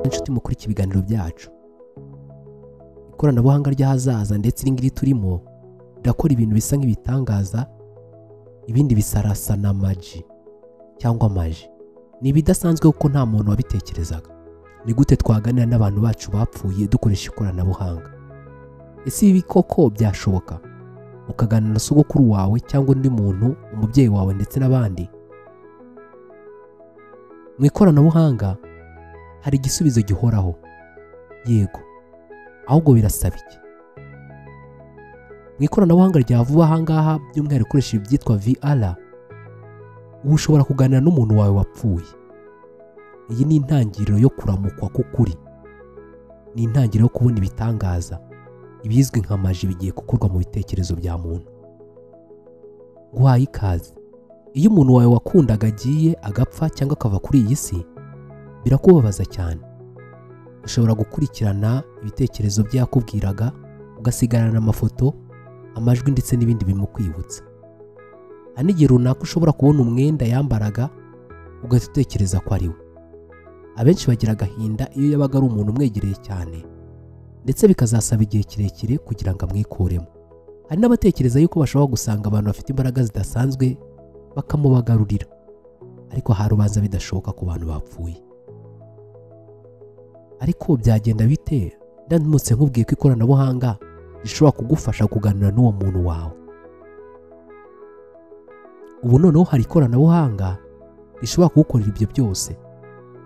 inshuti mukuri ibiganiro byacu. Ikoranabuhanga ry'ahazaza ndetse n'ingiri turimo rirakora ibintu bisa nk'ibitangaza, ibindi bisarasana maji cyangwa maji. Ni ibidasanzwe kuko nta muntu wabitekerezaga. Ni gute twaganira n'abantu bacu bapfuye dukoresha ikoranabuhanga? Ese ibi koko byashoboka? Ukaganira na sogokuru wawe cyangwa undi muntu, umubyeyi wawe ndetse n'abandi? Mu ikoranabuhanga hari igisubizo gihoraho, yego. Ahubwo birasaba iki? Mu ikoranabuhanga rya vuba ahangaha by'umwihariko ukoresha ibyitwa VR, ubu ushobora kuganira n'umuntu wawe wapfuye. Iyi ni intangiriro yo kuramukwa k'ukuri. Ni intangiriro yo kubona ibitangaza, ibizwi nka maji bigiye gukorwa mu bitekerezo bya muntu. Guhaye ikaze. Iyo umuntu wawe wakundaga agiye agapfa cyangwa akava kuri iyi si, birakubabaza cyane. Ushobora gukurikirana ibitekerezo bye yakubwiraga, ugasigarana amafoto, amajwi ndetse n'ibindi bimukwibutsa. Hari n'igihe runaka ushobora kubona umwenda yambaraga ugahita utekereza ko ari we. Abenshi bagira agahinda iyo yabaga ari umuntu umwegereye cyane, ndetse bikazasaba igihe kirekire kugira ngo amwikuremo. Hari n'abatekereza yuko bashobora gusanga abantu bafite imbaraga zidasanzwe bakamubagarurira, ariko hari ubanza bidashoboka ku bantu bapfuye. Ariko byagenda bite ndamutse nkubwiye ko ikoranabuhanga rishobora kugufasha kuganira n'uwo muntu wawe? Ubu noneho hari ikoranabuhanga rishobora kugukorera ibyo byose,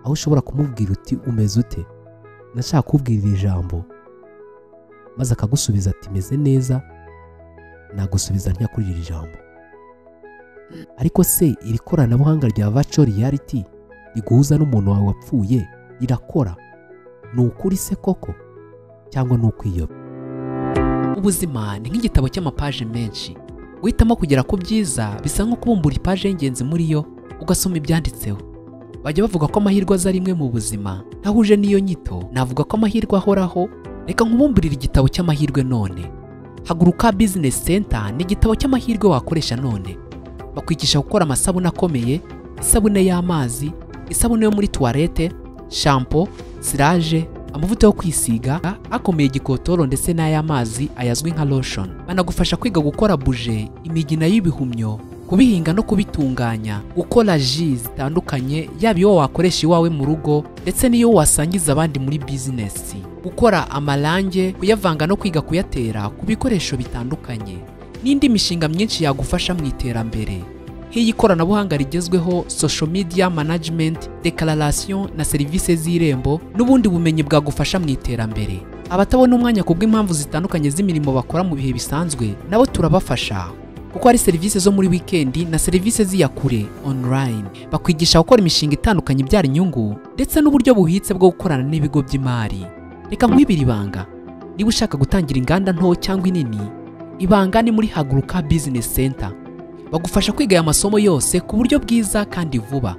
aho ushobora kumubwira uti umeze ute, nashaka kubwira iri jambo, maze akagusubiza ati meze neza, nagusubiza ntya kuri iri jambo. Ariko se iri koranabuhanga rya virtual reality riguhuza n'umuntu wawe wapfuye rirakora? Ni ukuri se koko cyangwa ni ukwiyoba? Ubuzima ni nk'igitabo cy'amapaje menshi. Guhitamo kugera ku byiza bisa nko kubumbura ipaje y'ingenzi muri yo ugasoma ibyanditseho. Bajya bavuga ko amahirwe aza rimwe mu buzima. Ntahuje n'iyo nyito, navuga ko amahirwe ahoraho. Reka nkubumburire igitabo cy'amahirwe none. Haguruka Business Center ni igitabo cy'amahirwe wakoresha none. Bakwigisha gukora amasabune akomeye, isabune y'amazi, isabune yo muri toilette, shampoo, sirage, amavuta yo kwisiga akomeye, gikotoro ndetse n'ay'amazi ayazwi nka lotion. Banagufasha kwiga gukora buje, imigina y'ibihumyo, kubihinga no kubitunganya, gukora jus zitandukanye, yaba iyo wakoresha iwawe mu rugo ndetse n'iyo wasangiza abandi muri business, gukora amarange, kuyavanga no kwiga kuyatera ku bikoresho bitandukanye, n'indi mishinga myinshi yagufasha mu iterambere. Nk'iyi koranabuhanga rigezweho, social media management, declaration na serivisi z'irembo n'ubundi bumenyi bwagufasha mu iterambere. Abatabona umwanya kubw'impamvu zitandukanye z'imirimo bakora mu bihe bisanzwe, nabo turabafasha kuko hari serivisi zo muri weekend na serivisi z'iyakure online. Bakwigisha gukora imishinga itandukanye ibyara inyungu ndetse n'uburyo buhitse bwo gukorana n'ibigo by'imari. Reka nkwibira ibanga. Niba ushaka gutangira inganda nto cyangwa inini, ibanga ni muri Haguruka Business Center. Bagufasha kwiga aya masomo yose ku buryo bwiza kandi vuba.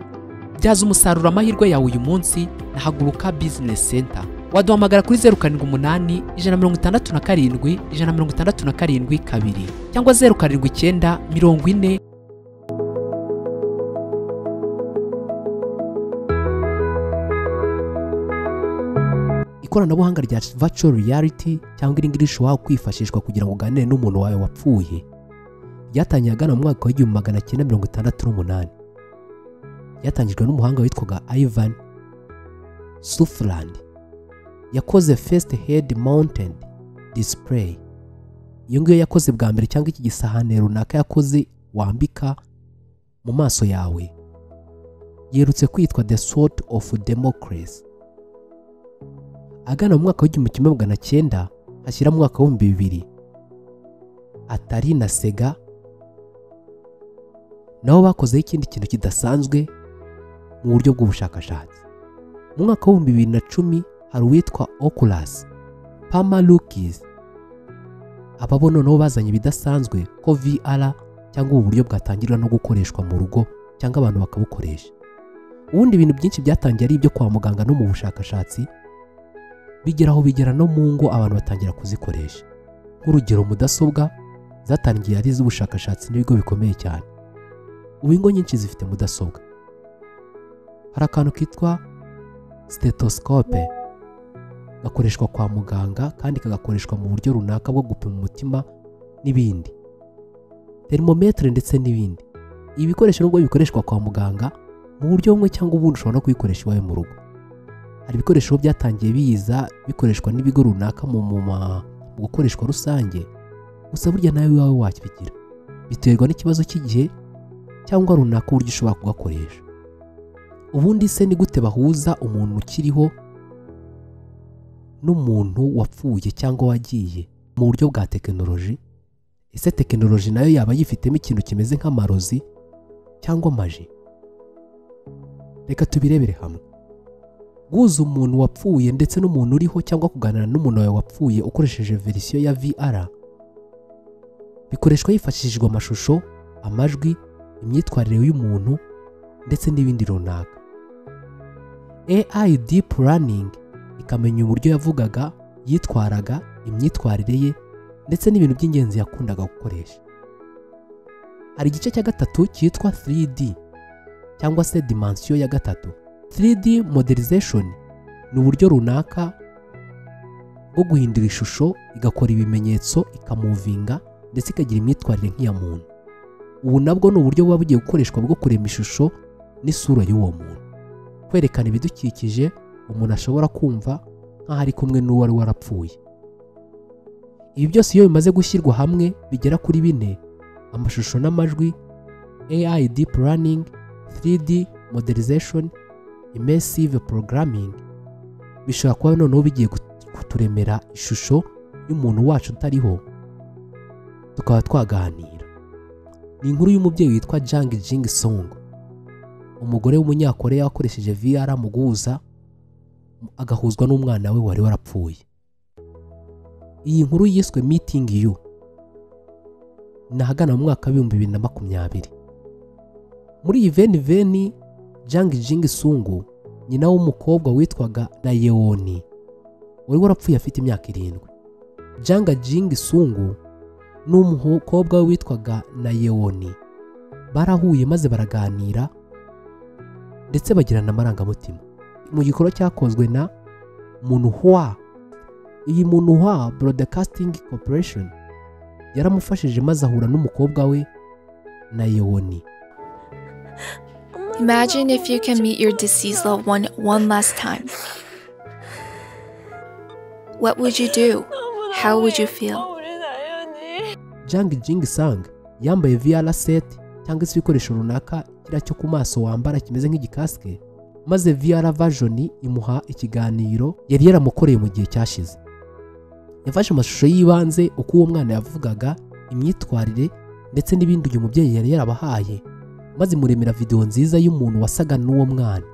Byaza umusaruro amahirwe yawe uyu munsi na Haguruka Business Center. Waduhamagara kuri 078 167 167 2 cyangwa 079 40. Ikoranabuhanga rya virtual reality cyangwa iringiri rishobora kwifashishwa kugira ngo uganire n'umuntu wawe wapfuye ryatangiye agana mu mwaka wa 1968. Ryatangijwe n'umuhanga witwaga Ivan Sutherland. Yakoze first head mounted display. Iyo ngiyo yakoze bwa mbere, cyangwa iki gisahane runaka yakoze wambika mu maso yawe, yerutse kwitwa The Sword of Democracy. Agana mu mwaka wa 1900 hashyira mu mwaka wa 2000, Atari na Sega nabo bakozeho ikindi kintu kidasanzwe mu buryo bw'ubushakashatsi. Mu mwaka wa 2010 hari uwitwa Oculus, Pamalukis. Aba bo noneho bazanye ibidasanzwe ko VR cyangwa ubu buryo bwatangirwa no gukoreshwa mu rugo cyangwa abantu bakabukoresha. Ubundi ibintu byinshi byatangiye ari ibyo kwa muganga no mu bushakashatsi, bigera no mu ngo abantu batangira kuzikoresha. Nk'urugero, mudasobwa zatangiye ari iz'ubushakashatsi n'ibigo bikomeye cyane. Ubu ingo nyinshi zifite mudasobwa. Hari akantu kitwa stethoscope, gakoreshwa kwa muganga kandi kagakoreshwa mu buryo runaka bwo gupima umutima n'ibindi, thermometre ndetse n'ibindi. Ibi bikoresho nubwo bikoreshwa kwa muganga mu buryo bumwe cyangwa ubundi ushobora no kubikoresha iwawe mu rugo. Hari ibikoresho byatangiye biza bikoreshwa n'ibigo runaka mu gukoreshwa rusange, gusa burya nawe iwawe wakibigira, biterwa n'ikibazo cy'igihe cyangwa runaka uburyo ushobora kugakoresha. Ubundi se ni gute bahuza umuntu ukiriho n'umuntu wapfuye cyangwa wagiye mu buryo bwa tekinoloji? Ese tekinoloji nayo yaba yifitemo ikintu kimeze nk'amarozi cyangwa maji? Reka tubirebere hamwe. Guhuza umuntu wapfuye ndetse n'umuntu uriho cyangwa kuganira n'umuntu wawe wapfuye ukoresheje verisiyo ya VR bikoreshwa hifashishijwe amashusho, amajwi, imyitwarire y'umuntu ndetse n'ibindi runaka. AI Deep Learning ikamenya uburyo yavugaga, yitwaraga, imyitwarire ye ndetse n'ibintu by'ingenzi yakundaga gukoresha. Hari igice cya gatatu cyitwa 3D cyangwa se dimensiyo ya gatatu. 3D modelization ni uburyo runaka bwo guhindura ishusho igakora ibimenyetso, ikamuvinga ndetse ikagira imyitwarire nk'iya muntu. Ubu nabwo ni uburyo buba bugiye gukoreshwa bwo kurema ishusho n'isura y'uwo muntu, kwerekana ibidukikije umuntu ashobora kumva nk'aho ari kumwe n'uwari warapfuye. Ibi byose iyo bimaze gushyirwa hamwe bigera kuri 4: amashusho n'amajwi, AI Deep Learning, 3D modelization, immersive programming, bishobora kuba noneho bigiye kuturemera ishusho y'umuntu wacu utariho, tukaba twaganira. Ni inkuru y'umubyeyi witwa Jang Jing Song, umugore w'umunyakoreya wakoresheje VR mu guhuza agahuzwa n'umwana we wari warapfuye. Iyi nkuru yiswe Meeting You, nahagana mu mwaka wa 2020. Muri iyi veni Jang Jing Sung, nyina w'umukobwa witwaga Nayeoni, wari warapfuye afite imyaka 7. Jang Jing Sung n'umukobwa we witwaga Nayeoni barahuye maze baraganira ndetse bagirana amarangamutima mu gikorwa cyakozwe na Munhua. Iyi Munhua Broadcasting Corporation yaramufashije maze ahura n'umukobwa we Nayeoni. Imagine if you can meet your deceased loved one last time. What would you do? How would you feel? Jang Jing Sang yambaye VR set cyangwa se ibikoresho runaka kira cyo ku maso wambara kimeze nk'igikaske, maze VR version imuha ikiganiro yari yaramukoreye mu gihe cyashize. Yafashe amashusho y'ibanze uko uwo mwana yavugaga, imyitwarire ndetse n'ibindi uyu mubyeyi yari yarabahaye, maze imuremera video nziza y'umuntu wasaga n'uwo mwana.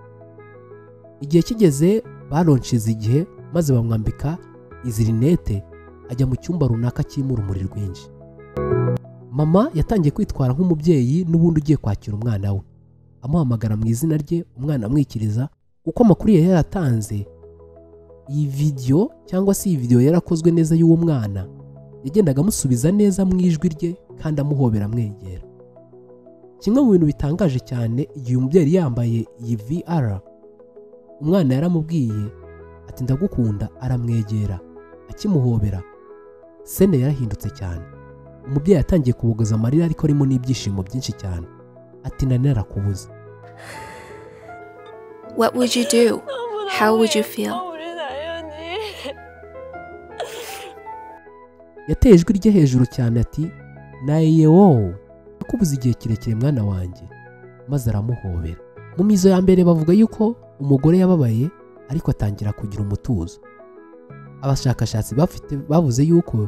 Igihe kigeze balonshize igihe maze bamwambika izi rinete ajya mu cyumba runaka kirimo urumuri rwinshi. Mama yatangiye kwitwara nk'umubyeyi n'ubundi ugiye kwakira umwana we, amuhamagara mu izina rye, umwana amwikiriza kuko amakuru yari yaratanze. Iyi video cyangwa se iyi video yarakozwe neza y'uwo mwana, yagendaga amusubiza neza mu ijwi rye kandi amuhobera amwegera. Kimwe mu bintu bitangaje cyane, igihe umubyeyi yambaye iyi VR, umwana yaramubwiye ati ndagukunda, aramwegera akimuhobera. Sene yarahindutse cyane. Umubyeyi yatangiye kubogoza amarira ariko arimo n'ibyishimo byinshi cyane, ati narakubuze. What would you do? How would you feel? Yateye ijwi rye hejuru cyane ati Nayewo, nakubuze igihe kirekire mwana wanjye, maze aramuhobera. Mu mizo ya mbere bavuga yuko umugore yababaye ariko atangira kugira umutuzo. Abashakashatsi bavuze yuko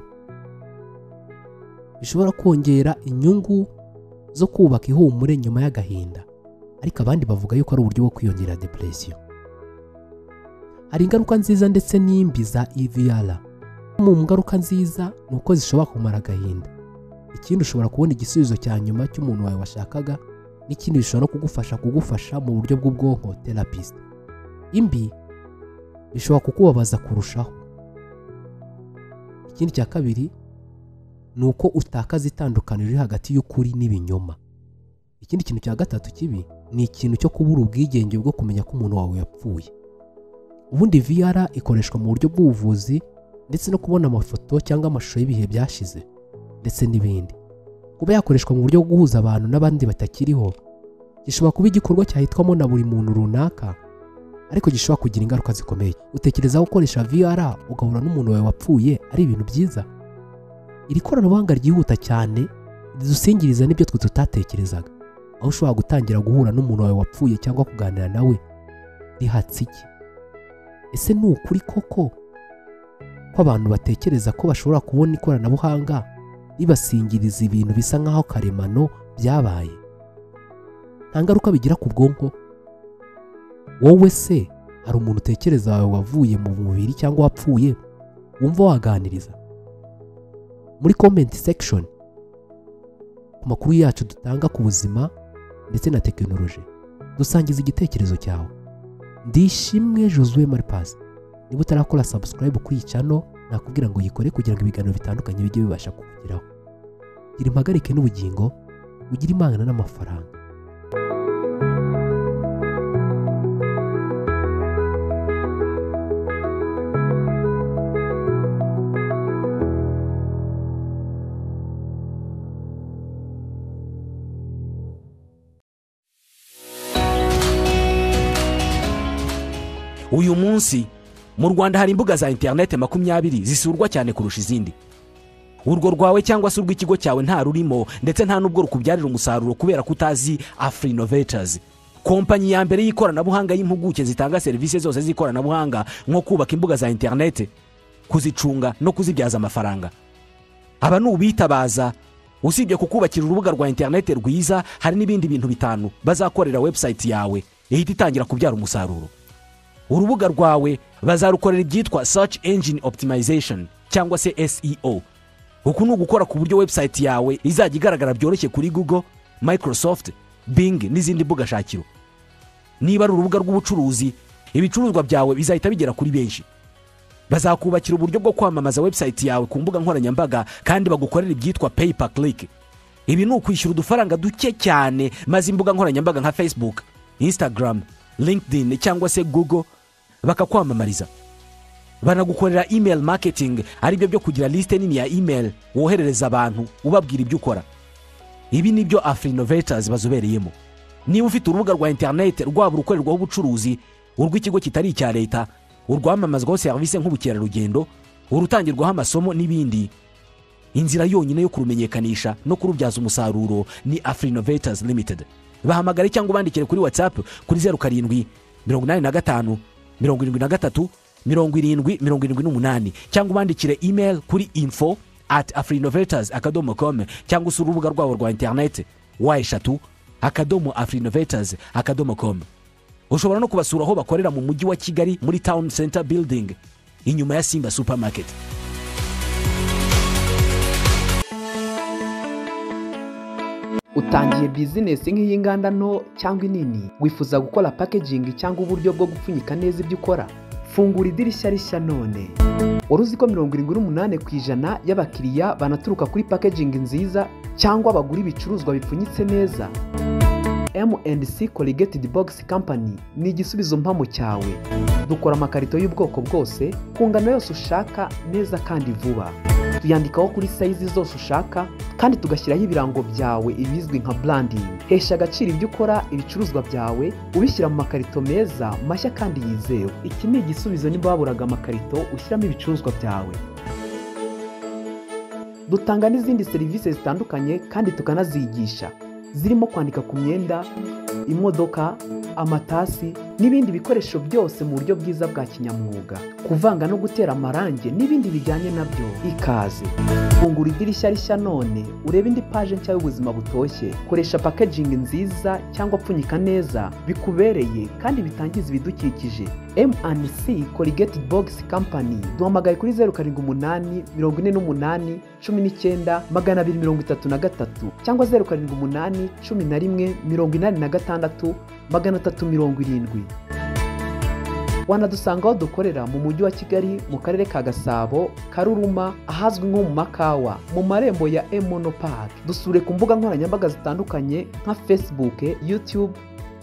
bishobora kongera inyungu zo kubaka ihumure nyuma y'agahinda, ariko abandi bavuga yuko ari uburyo bwo kwiyongera depression. Hari ingaruka nziza ndetse n'imbi za VR. Mu ngaruka nziza ni uko zishobora kumara agahinda. Ikindi ushobora kubona igisubizo cya nyuma cy'umuntu wawe washakaga, n'ikindi bishobora kugufasha mu buryo bw'ubwonko therapist. Imbi bishobora kukubabaza kurushaho. Ikindi cya kabiri ni uko utakaza itandukaniro riri hagati y'ukuri n'ibinyoma. Ikindi kintu cya gatatu kibi ni ikintu cyo kubura ubwigenge bwo kumenya ko umuntu wawe yapfuye. Ubundi VR ikoreshwa mu buryo bw'ubuvuzi ndetse no kubona amafoto cyangwa amashusho y'ibihe byashize ndetse n'ibindi. Kuba yakoreshwa mu buryo bwo guhuza abantu n'abandi batakiriho gishobora kuba igikorwa cyahitwamo na buri muntu runaka, ariko gishobora kugira ingaruka zikomeye. Utekereza gukoresha VR ugahura n'umuntu wawe wapfuye ari ibintu byiza? Iri koranabuhanga ryihuta cyane ridusingiriza n'ibyo twe tutatekerezaga, aho ushobora gutangira guhura n'umuntu wawe wapfuye cyangwa kuganira nawe rihatse iki? Ese ni ukuri koko ko abantu batekereza ko bashobora kubona ikoranabuhanga ribasingiriza ibintu bisa nk'aho karemano byabaye? Nta ngaruka bigira ku bwonko? Wowe se hari umuntu utekereza wawe wavuye mu mubiri cyangwa wapfuye wumva waganiriza? Muri comment section ku makuru yacu dutanga ku buzima ndetse na tekinoloji dusangiza igitekerezo cyawe. Ndishimwe Josue Marpas. Niba utarakora subscribe kuri iyi channel nakubwira ngo yikore kugira ngo ibiganiro bitandukanye bijye bibasha kukugeraho. Gira impagarike n'ubugingo, ugira imana n'amafaranga. Uyu munsi mu Rwanda hari imbuga za internet 20 zisurwa cyane kurusha izindi. Urwo rwawe cyangwa se urw'ikigo cyawe nta rurimo ndetse nta nubwo rukubyarira umusaruro kubera kutazi Afrinovators, kompanyi ya mbere y'ikoranabuhanga y'impuguke zitanga serivisi zose z'ikoranabuhanga nko kubaka imbuga za internet, kuzicunga no kuzibyaza amafaranga. Aba n'ubitabaza usibye kukubakira urubuga rwa internet rwiza, hari n'ibindi bintu bitanu bazakorera website yawe ihita itangira kubyara umusaruro. Urubuga rwawe bazarukorera ibyitwa search engine optimization cyangwa se SEO. Uku ni ugukora ku buryo website yawe izajya igaragara byoroshye kuri Google, Microsoft, Bing n'izindi mbuga shakiro. Niba ari urubuga rw'ubucuruzi, ibicuruzwa byawe bizahita bigera kuri benshi. Bazakubakira uburyo bwo kwamamaza website yawe ku mbuga nkoranyambaga kandi bagukorera ibyitwa pay per click. Ibi ni ukwishyura udufaranga duke cyane maze imbuga nkoranyambaga nka Facebook, Instagram, LinkedIn cyangwa se Google bakakwamamariza. Banagukorera email marketing, ari byo kugira liste nini ya email woherereza abantu ubabwira ibyo ukora. Ibi nibyo Afrinovators bazobereyemo. Niba ufite urubuga rwa internet rwaba urukorerwaho ubucuruzi, urw'ikigo kitari icya leta, urwamamazwaho service nk'ubukerarugendo, urutangirwaho amasomo n'ibindi, inzira yonyine yo kurumenyekanisha no kurubyaza umusaruro ni Afrinovators Limited. Bahamagare cyangwa ubandikire kuri WhatsApp kuri 07 85 73 7078 cyangwa ubandikire email kuri info@afrinovators.com cyangwa usura urubuga rwabo rwa internet y3@afrinovators.com. Ushobora no kubasura aho bakorera mu mujyi wa Kigali muri Town Center Building inyuma ya Simba Supermarket. Utangiye business nk'iy'inganda nto cyangwa inini, wifuza gukora packaging cyangwa uburyo bwo gupfunyika neza ibyo ukora? Fungura idirishya rishya none. Waruzi ko 78% y'abakiriya banaturuka kuri packaging nziza cyangwa bagura ibicuruzwa bipfunyitse neza? M&C Corrugated Box Company ni igisubizo mpamo cyawe. Dukora amakarito y'ubwoko bwose ku ngano yose ushaka neza kandi vuba. Tuyandikaho kuri size zose ushaka kandi tugashyiraho ibirango byawe ibizwi nka branding. Hesha agaciro ibyo ukora, ibicuruzwa byawe ubishyira mu makarito meza mashya kandi yizewe. Iki ni igisubizo niba waburaga amakarito ushyiramo ibicuruzwa byawe. Dutanga n'izindi serivisi zitandukanye kandi tukanazigisha, zirimo kwandika ku myenda, imodoka, amatasi n'ibindi bikoresho byose mu buryo bwiza bwa kinyamwuga, kuvanga no gutera amarange n'ibindi bijyanye nabyo. Ikaze. Fungura idirishya rishya none urebe indi page nshya y'ubuzima butoshye. Koresha packaging nziza cyangwa pfunyika neza bikubereye kandi bitangiza ibidukikije. M&C Corrugated Box Company duhamagaye kuri 07 48 19 233 cyangwa 07 11 86 370. Wanadusanga aho dukorera mu mujyi wa Kigali mu karere ka Gasabo, Karuruma, ahazwi nko mu Makawa, mu marembo ya Emono Park. Dusure ku mbuga nkoranyambaga zitandukanye nka Facebook, YouTube,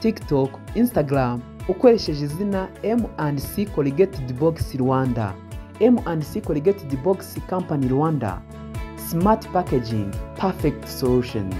TikTok, Instagram, ukoresheje izina M&C Corrugated Box Rwanda, M&C Corrugated Box Company Rwanda, Smart Packaging, Perfect Solutions.